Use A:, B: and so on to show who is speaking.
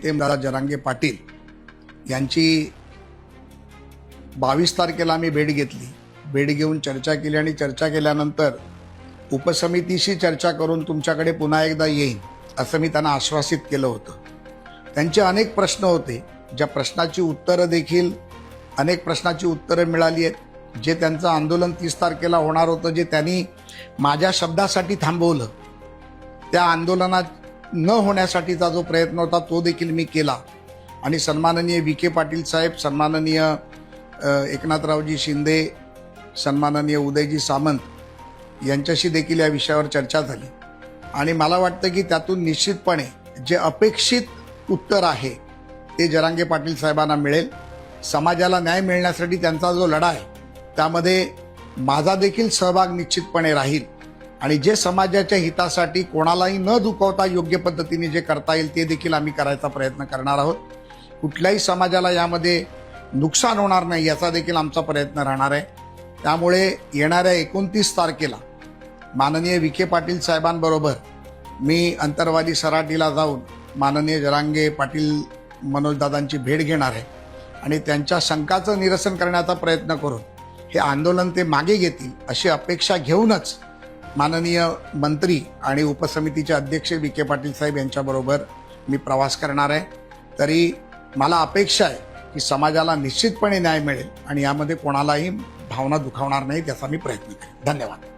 A: दादा जरांगे पाटील यांची 22 तारखेला आम्ही भेट घेतली. भेट घेऊन चर्चा केली आणि चर्चा केल्यानंतर उपसमितीशी चर्चा करून तुमच्याकडे पुन्हा एकदा येईन असं मी त्यांना आश्वासित केलं होतं. त्यांचे अनेक प्रश्न होते, ज्या प्रश्नाची उत्तरं देखील अनेक प्रश्नाची उत्तरं मिळाली आहेत. जे त्यांचं आंदोलन 30 तारखेला होणार होतं, जे त्यांनी माझ्या शब्दासाठी थांबवलं, त्या आंदोलनात न होण्यासाठीचा जो प्रयत्न होता तो देखील मी केला. आणि सन्माननीय विखे पाटील साहेब, सन्माननीय एकनाथरावजी शिंदे, सन्माननीय उदयजी सामंत यांच्याशी देखील या विषयावर चर्चा झाली. आणि मला वाटतं की त्यातून निश्चितपणे जे अपेक्षित उत्तर आहे ते जरांगे पाटील साहेबांना मिळेल. समाजाला न्याय मिळण्यासाठी त्यांचा जो लढा आहे त्यामध्ये माझा देखील सहभाग निश्चितपणे राहील. आणि जे समाजाच्या हितासाठी कोणालाही न दुखावता योग्य पद्धतीने जे करता येईल ते देखील आम्ही करायचा प्रयत्न करणार आहोत. कुठल्याही समाजाला यामध्ये नुकसान होणार नाही याचा देखील आमचा प्रयत्न राहणार आहे. त्यामुळे येणाऱ्या 29 तारखेला माननीय विखे पाटील साहेबांबरोबर मी अंतरवाली सराटीला जाऊन माननीय जरांगे पाटील मनोजदादांची भेट घेणार आहे. आणि त्यांच्या शंकाचं निरसन करण्याचा प्रयत्न करून हे आंदोलन ते मागे घेतील अशी अपेक्षा घेऊनच माननीय मंत्री आणि उपसमितीचे अध्यक्ष विखे पाटील साहेब यांच्याबरोबर मी प्रवास करणार आहे. तरी मला अपेक्षा आहे की समाजाला निश्चितपणे न्याय मिळेल आणि यामध्ये कोणालाही भावना दुखावणार नाही, त्याचा मी प्रयत्न करेन. धन्यवाद.